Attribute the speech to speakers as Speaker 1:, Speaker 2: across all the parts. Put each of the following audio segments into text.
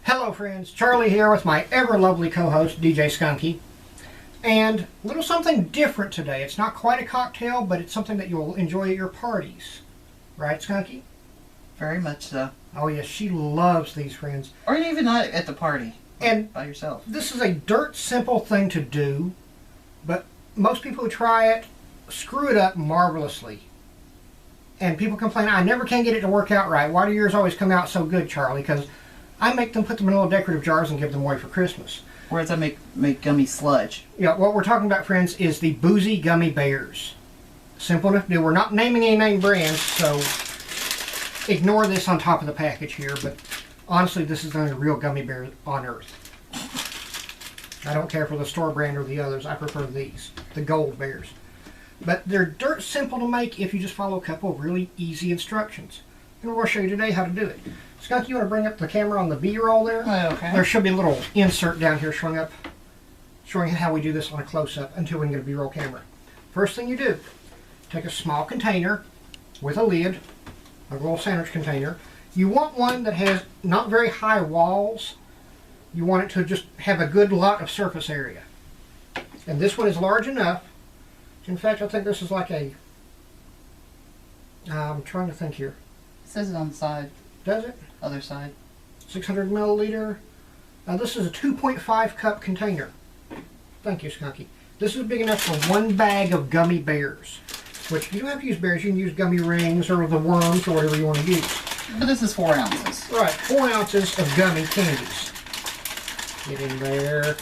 Speaker 1: Hello friends, Charlie here with my ever lovely co-host DJ Skunky, and a little something different today. It's not quite a cocktail, but it's something that you'll enjoy at your parties. Right, Skunky?
Speaker 2: Very much so.
Speaker 1: Oh yes, she loves these, friends.
Speaker 2: Or even not at the party,
Speaker 1: and
Speaker 2: by yourself.
Speaker 1: This is a dirt simple thing to do, but most people who try it screw it up marvelously. And people complain, I never can get it to work out right. Why do yours always come out so good, Charlie? Because I make them put them in little decorative jars and give them away for Christmas.
Speaker 2: Whereas I make gummy sludge.
Speaker 1: Yeah, what we're talking about, friends, is the Boozy Gummy Bears. Simple enough to do. We're not naming any name brands, so ignore this on top of the package here, but honestly, this is the only real gummy bear on earth. I don't care for the store brand or the others. I prefer these, the gold bears. But they're dirt simple to make if you just follow a couple of really easy instructions. And we're going to show you today how to do it. Skunk, you want to bring up the camera on the B-roll there?
Speaker 2: Okay.
Speaker 1: There should be a little insert down here showing how we do this on a close-up until we can get a B-roll camera. First thing you do, take a small container with a lid, a little sandwich container. You want one that has not very high walls. You want it to just have a good lot of surface area. And this one is large enough. In fact, I think this is like a, I'm trying to think here.
Speaker 2: It says it on the side.
Speaker 1: Does it?
Speaker 2: Other side. 600
Speaker 1: milliliter. Now this is a 2.5 cup container. Thank you, Skunky. This is big enough for one bag of gummy bears. Which you don't have to use bears. You can use gummy rings or the worms or whatever you want to use.
Speaker 2: But this is 4 ounces.
Speaker 1: Right, 4 ounces of gummy candies. Get in there.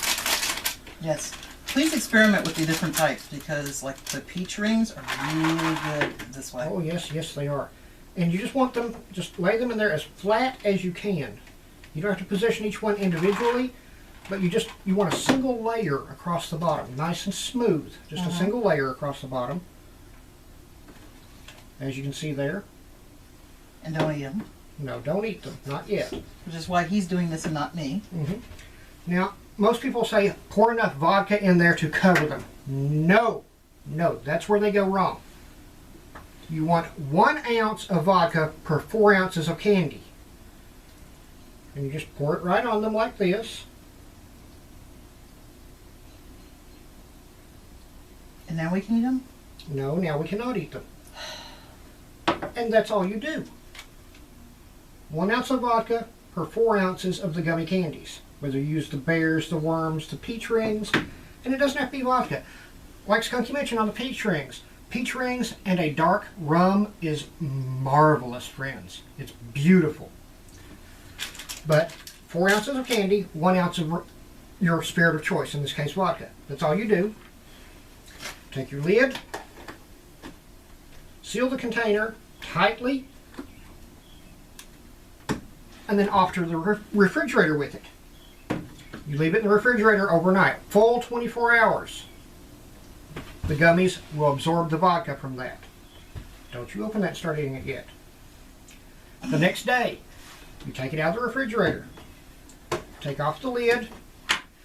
Speaker 2: Yes. Please experiment with the different types because, like, the peach rings are really good this way.
Speaker 1: Oh yes, yes they are. And you just want them, just lay them in there as flat as you can. You don't have to position each one individually, but you want a single layer across the bottom, nice and smooth. Just a single layer across the bottom, as you can see there.
Speaker 2: And don't eat them.
Speaker 1: No, don't eat them, not yet.
Speaker 2: Which is why he's doing this and not me.
Speaker 1: Now, most people say pour enough vodka in there to cover them. No, no, that's where they go wrong. You want 1 ounce of vodka per 4 ounces of candy. And you just pour it right on them like this.
Speaker 2: And now we can eat them?
Speaker 1: No, now we cannot eat them. And that's all you do. 1 ounce of vodka per 4 ounces of the gummy candies. Whether you use the bears, the worms, the peach rings, and it doesn't have to be vodka. Like Skunky mentioned on the peach rings and a dark rum is marvelous, friends. It's beautiful. But 4 ounces of candy, 1 ounce of your spirit of choice, in this case vodka. That's all you do. Take your lid, seal the container tightly, and then off to the refrigerator with it. You leave it in the refrigerator overnight, full 24 hours. The gummies will absorb the vodka from that. Don't you open that and start eating it yet. The next day, you take it out of the refrigerator, take off the lid,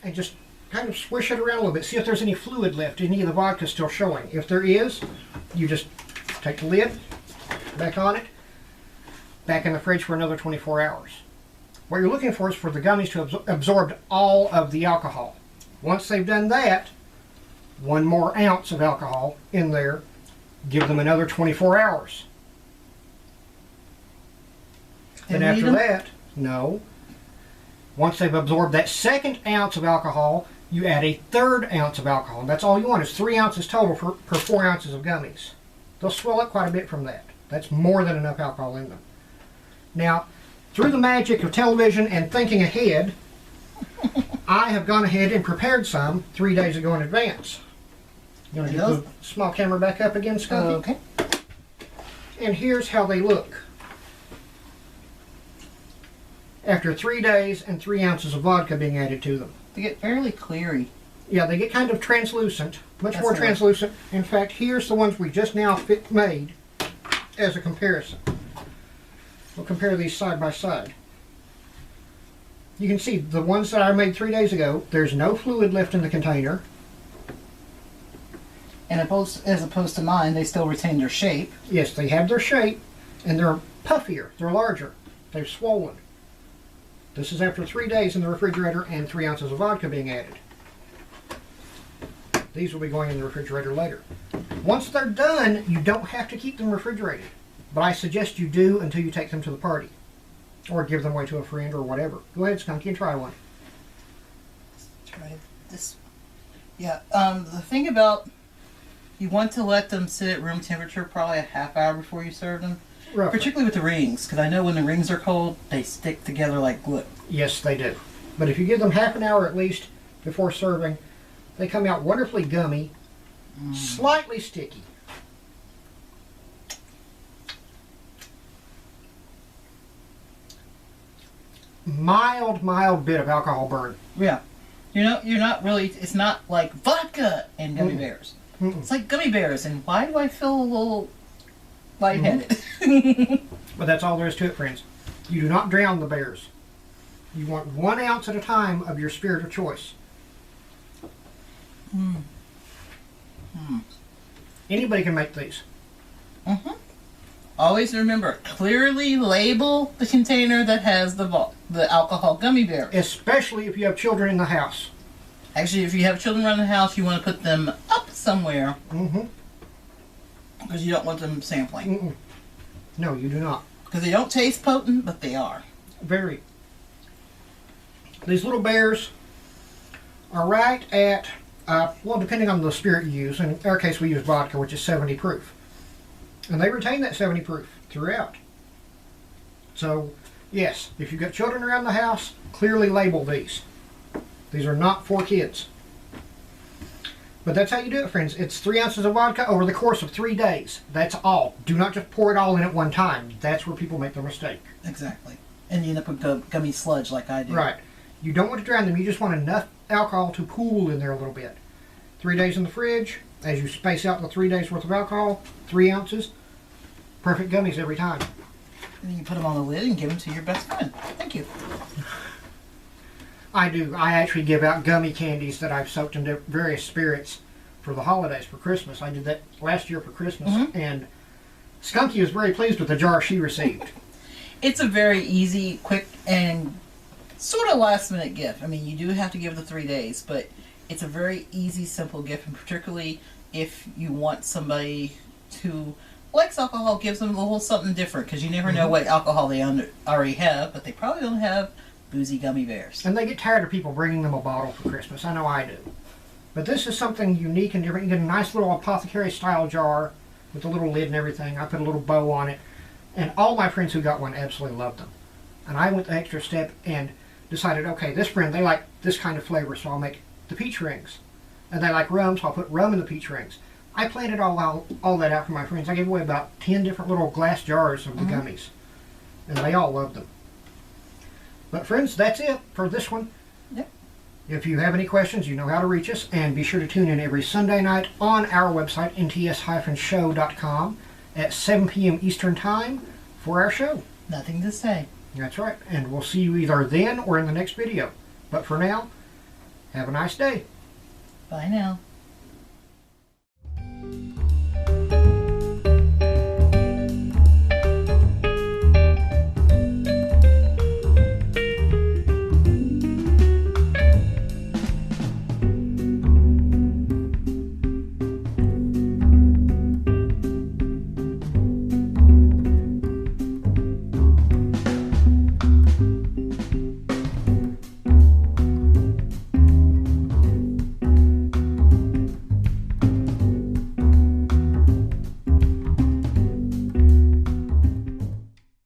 Speaker 1: and just kind of swish it around a little bit. See if there's any fluid left, any of the vodka still showing. If there is, you just take the lid, back on it, back in the fridge for another 24 hours. What you're looking for is for the gummies to absorb all of the alcohol. Once they've done that, 1 more ounce of alcohol in there, give them another 24 hours. Then after that, no. Once they've absorbed that 2nd ounce of alcohol, you add a 3rd ounce of alcohol. And that's all you want is 3 ounces total per 4 ounces of gummies. They'll swell up quite a bit from that. That's more than enough alcohol in them. Now, through the magic of television and thinking ahead, I have gone ahead and prepared some 3 days ago in advance. You want to get the small camera back up again, Skunky?
Speaker 2: Okay.
Speaker 1: And here's how they look. After 3 days and 3 ounces of vodka being added to them.
Speaker 2: They get fairly cleary.
Speaker 1: Yeah, they get kind of translucent, much
Speaker 2: That's
Speaker 1: more
Speaker 2: the one.
Speaker 1: translucent. In fact, here's the ones we just now made as a comparison. We'll compare these side by side. You can see the ones that I made 3 days ago, there's no fluid left in the container.
Speaker 2: And as opposed to mine, they still retain their shape.
Speaker 1: Yes, they have their shape, and they're puffier, they're larger, they've swollen. This is after 3 days in the refrigerator and 3 ounces of vodka being added. These will be going in the refrigerator later. Once they're done, you don't have to keep them refrigerated, but I suggest you do until you take them to the party, or give them away to a friend or whatever. Go ahead, Skunky, and try one.
Speaker 2: Try this. Yeah, the thing about, you want to let them sit at room temperature probably a half hour before you serve them.
Speaker 1: Roughly.
Speaker 2: Particularly with the rings, because I know when the rings are cold, they stick together like glue.
Speaker 1: Yes, they do. But if you give them half an hour at least before serving, they come out wonderfully gummy, slightly sticky. Mild bit of alcohol burn.
Speaker 2: Yeah. You're not really, it's not like vodka and gummy bears. It's like gummy bears, and why do I feel a little lightheaded?
Speaker 1: But that's all there is to it, friends. You do not drown the bears. You want 1 ounce at a time of your spirit of choice. Anybody can make these.
Speaker 2: Always remember, clearly label the container that has the alcohol gummy bear.
Speaker 1: Especially if you have children in the house.
Speaker 2: Actually, if you have children around the house, you want to put them up somewhere. Because you don't want them sampling.
Speaker 1: No, you do not.
Speaker 2: Because they don't taste potent, but they are.
Speaker 1: Very. These little bears are right at, well, depending on the spirit you use. In our case, we use vodka, which is 70 proof. And they retain that 70 proof throughout. So, yes, if you've got children around the house, clearly label these. These are not for kids. But that's how you do it, friends. It's 3 ounces of vodka over the course of 3 days. That's all. Do not just pour it all in at one time. That's where people make their mistake.
Speaker 2: Exactly. And you end up with gummy sludge like I do.
Speaker 1: Right. You don't want to drown them. You just want enough alcohol to pool in there a little bit. 3 days in the fridge. As you space out the 3 days worth of alcohol, 3 ounces. Perfect gummies every time.
Speaker 2: And then you put them on the lid and give them to your best friend. Thank you.
Speaker 1: I do. I actually give out gummy candies that I've soaked into various spirits for the holidays, for Christmas. I did that last year for Christmas, and Skunky was very pleased with the jar she received.
Speaker 2: It's a very easy, quick, and sort of last-minute gift. I mean, you do have to give the 3 days, but it's a very easy, simple gift, and particularly if you want somebody who likes alcohol, gives them a little something different, because you never know what alcohol they already have, but they probably don't have Boozy gummy bears.
Speaker 1: And they get tired of people bringing them a bottle for Christmas. I know I do. But this is something unique and different. You get a nice little apothecary-style jar with a little lid and everything. I put a little bow on it. And all my friends who got one absolutely loved them. And I went the extra step and decided, okay, this friend, they like this kind of flavor, so I'll make the peach rings. And they like rum, so I'll put rum in the peach rings. I planned it all that out for my friends. I gave away about 10 different little glass jars of the gummies. And they all loved them. But friends, that's it for this one.
Speaker 2: Yep.
Speaker 1: If you have any questions, you know how to reach us. And be sure to tune in every Sunday night on our website, nts-show.com, at 7 p.m. Eastern Time for our show.
Speaker 2: Nothing to say.
Speaker 1: That's right. And we'll see you either then or in the next video. But for now, have a nice day.
Speaker 2: Bye now.